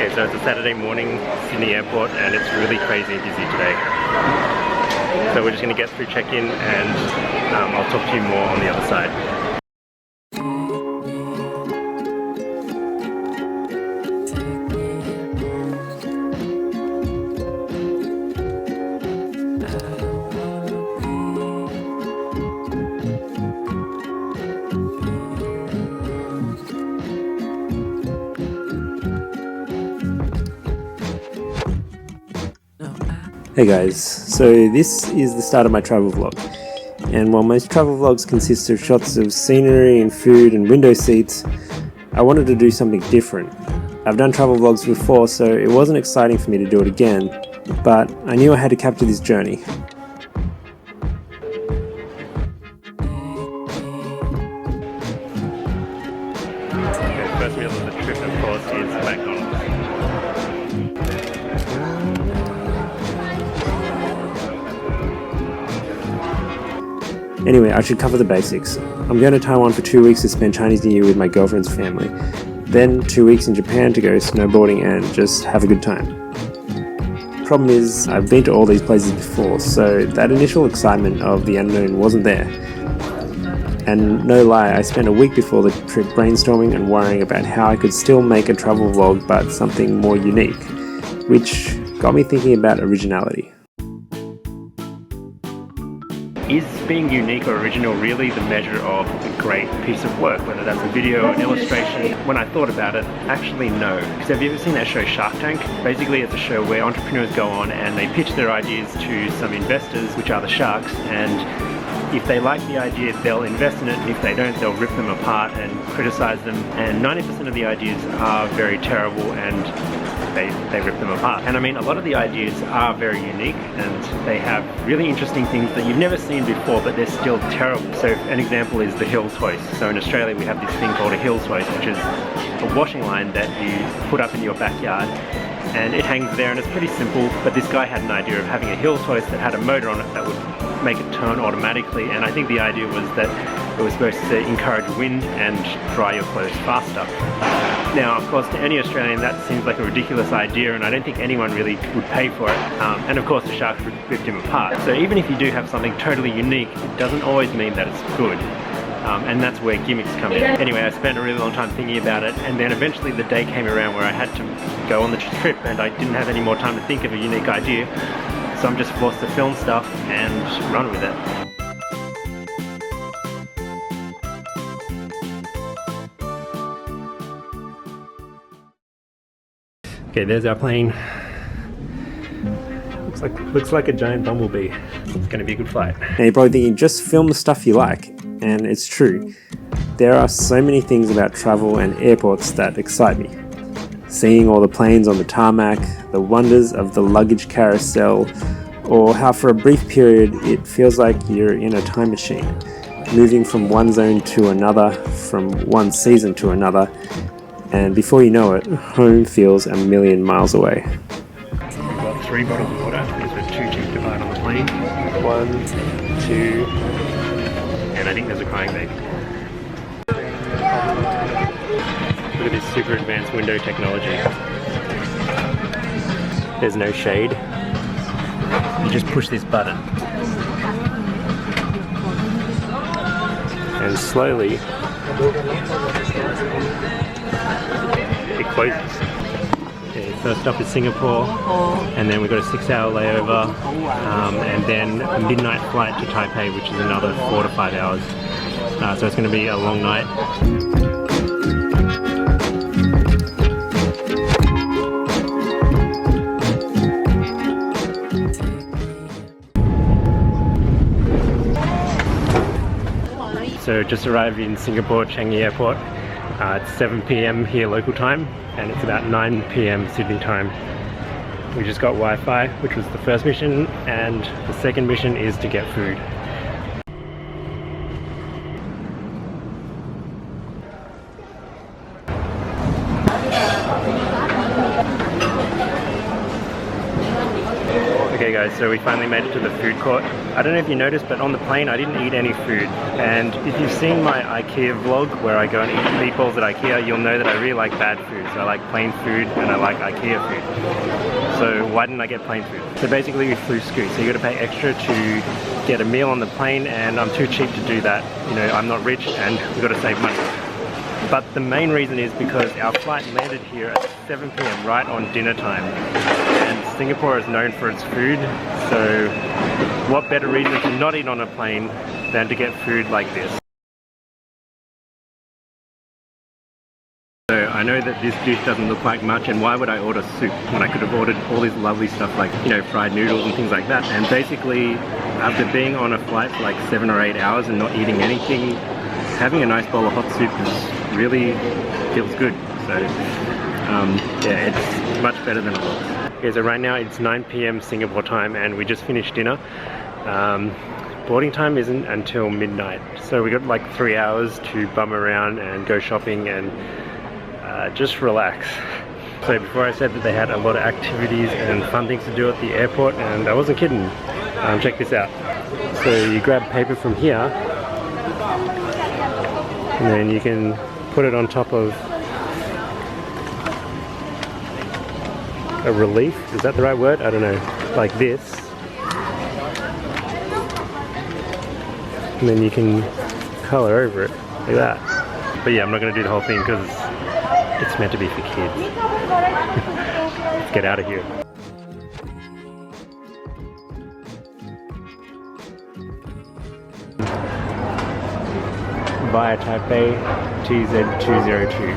Okay, so it's a Saturday morning, Sydney Airport, and it's really crazy and busy today. So we're just going to get through check-in and I'll talk to you more on the other side. Hey guys, so this is the start of my travel vlog, and while most travel vlogs consist of shots of scenery and food and window seats, I wanted to do something different. I've done travel vlogs before, so it wasn't exciting for me to do it again, but I knew I had to capture this journey. The first meal of the trip, of course, is McDonald's. Anyway, I should cover the basics. I'm going to Taiwan for 2 weeks to spend Chinese New Year with my girlfriend's family. Then 2 weeks in Japan to go snowboarding and just have a good time. Problem is, I've been to all these places before, so that initial excitement of the unknown wasn't there. And no lie, I spent a week before the trip brainstorming and worrying about how I could still make a travel vlog but something more unique, which got me thinking about originality. Is being unique or original really the measure of a great piece of work, whether that's a video or an illustration? When I thought about it, actually no. Because have you ever seen that show Shark Tank? Basically it's a show where entrepreneurs go on and they pitch their ideas to some investors, which are the sharks, and if they like the idea, they'll invest in it, and if they don't, they'll rip them apart and criticize them, and 90% of the ideas are very terrible and they rip them apart. And I mean, a lot of the ideas are very unique and they have really interesting things that you've never seen before, but they're still terrible. So an example is the Hills hoist. So in Australia we have this thing called a Hills hoist, which is a washing line that you put up in your backyard, and it hangs there and it's pretty simple, but this guy had an idea of having a Hills hoist that had a motor on it that would make it turn automatically, and I think the idea was that it was supposed to encourage wind and dry your clothes faster. Now, of course, to any Australian that seems like a ridiculous idea, and I don't think anyone really would pay for it. And of course the sharks ripped him apart. So even if you do have something totally unique, it doesn't always mean that it's good. And that's where gimmicks come in. Anyway, I spent a really long time thinking about it, and then eventually the day came around where I had to go on the trip and I didn't have any more time to think of a unique idea. So I'm just forced to film stuff and run with it. Okay, there's our plane. Looks like a giant bumblebee. It's going to be a good flight. And you're probably thinking, just film the stuff you like, and it's true. There are so many things about travel and airports that excite me. Seeing all the planes on the tarmac, the wonders of the luggage carousel, or how for a brief period it feels like you're in a time machine, moving from one zone to another, from one season to another, and before you know it, home feels a million miles away. We've got 3 bottles of water because we're too cheap to buy it on the plane. 1, 2, and I think there's a crying baby. Look at this super advanced window technology. There's no shade. You just push this button. And slowly it closes. Okay, first stop is Singapore, and then we've got a 6-hour layover, and then a midnight flight to Taipei, which is another 4 to 5 hours. So it's going to be a long night. So just arrived in Singapore, Changi Airport. It's 7 PM here local time, and it's about 9 PM Sydney time. We just got Wi-Fi, which was the first mission, and the second mission is to get food. Okay guys, so we finally made it to the food court. I don't know if you noticed, but on the plane I didn't eat any food. And if you've seen my IKEA vlog where I go and eat meatballs at IKEA, you'll know that I really like bad food. So I like plain food and I like IKEA food. So why didn't I get plain food? So basically we flew Scoot, so you gotta pay extra to get a meal on the plane, and I'm too cheap to do that. You know, I'm not rich and we've gotta save money. But the main reason is because our flight landed here at 7 p.m. right on dinner time. And Singapore is known for its food, so what better reason to not eat on a plane than to get food like this. So I know that this dish doesn't look like much, and why would I order soup when I could have ordered all this lovely stuff like, you know, fried noodles and things like that. And basically, after being on a flight for like 7 or 8 hours and not eating anything, having a nice bowl of hot soup is really feels good. So yeah, it's much better than it looks. Okay, so right now it's 9 p.m. Singapore time and we just finished dinner. Boarding time isn't until midnight, so we got like 3 hours to bum around and go shopping and just relax. So before I said that they had a lot of activities and fun things to do at the airport, and I wasn't kidding. Check this out. So you grab paper from here, and then you can put it on top of a relief. Is that the right word? I don't know. Like this. And then you can color over it like that. But yeah, I'm not going to do the whole thing because it's meant to be for kids. Let's get out of here. Via Taipei TZ202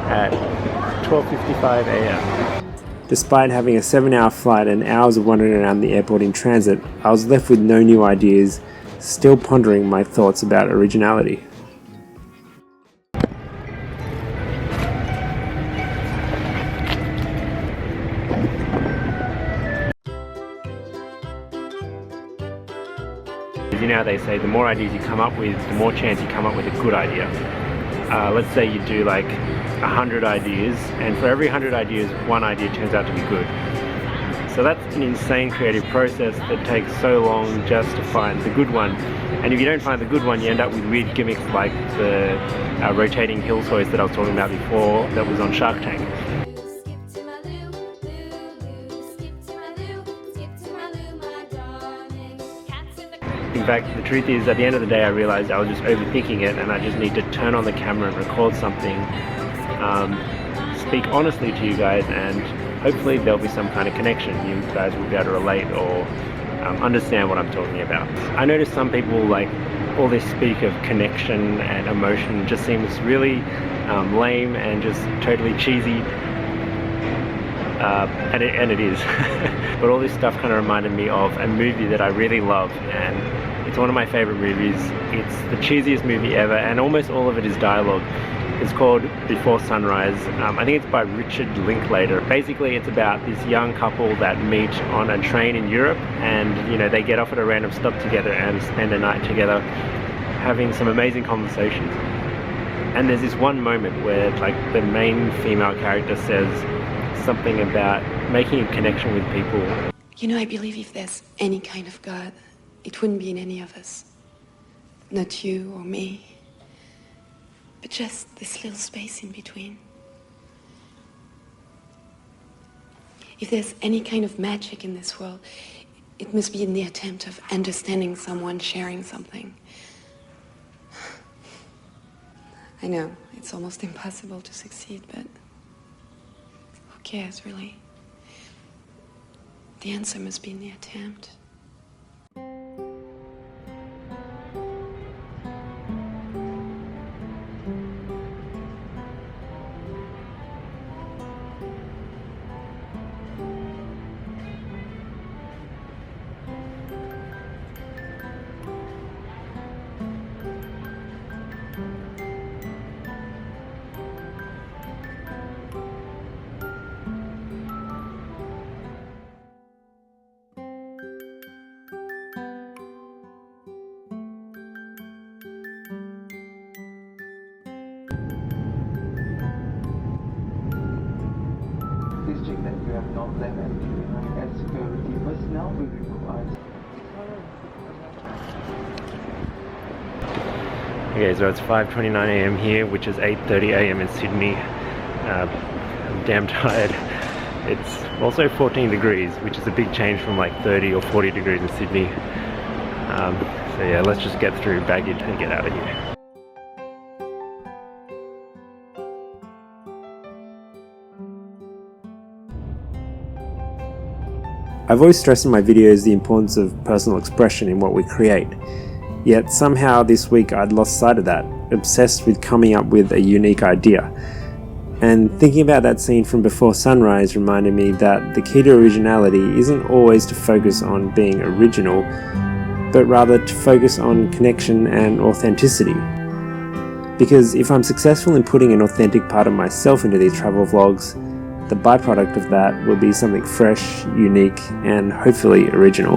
at 12:55 a.m. Despite having a 7-hour flight and hours of wandering around the airport in transit, I was left with no new ideas, still pondering my thoughts about originality. You know how they say the more ideas you come up with, the more chance you come up with a good idea. Let's say you do like 100 ideas, and for every 100 ideas, one idea turns out to be good. So that's an insane creative process that takes so long just to find the good one. And if you don't find the good one, you end up with weird gimmicks like the rotating hill hoist that I was talking about before that was on Shark Tank. In fact, the truth is, at the end of the day, I realized I was just overthinking it, and I just need to turn on the camera and record something, speak honestly to you guys, and hopefully there'll be some kind of connection. You guys will be able to relate or understand what I'm talking about. I noticed some people, like, all this speak of connection and emotion just seems really lame and just totally cheesy. And it is. But all this stuff kind of reminded me of a movie that I really love, and it's one of my favorite movies. It's the cheesiest movie ever, and almost all of it is dialogue. It's called Before Sunrise. I think it's by Richard Linklater. Basically, it's about this young couple that meet on a train in Europe, and you know, they get off at a random stop together and spend a night together having some amazing conversations. And there's this one moment where, like, the main female character says something about making a connection with people. You know, I believe if there's any kind of God, it wouldn't be in any of us. Not you or me, but just this little space in between. If there's any kind of magic in this world, it must be in the attempt of understanding someone, sharing something. I know, it's almost impossible to succeed, but who cares, really? The answer must be in the attempt. check that you have not left anything behind at security personnel will require. Okay, so it's 5:29 a.m. here, which is 8:30 a.m. in Sydney. I'm damn tired. It's also 14 degrees, which is a big change from like 30 or 40 degrees in Sydney. So yeah, let's just get through baggage and get out of here. I've always stressed in my videos the importance of personal expression in what we create. Yet somehow this week I'd lost sight of that, obsessed with coming up with a unique idea. And thinking about that scene from Before Sunrise reminded me that the key to originality isn't always to focus on being original, but rather to focus on connection and authenticity. Because if I'm successful in putting an authentic part of myself into these travel vlogs, the byproduct of that will be something fresh, unique, and hopefully original.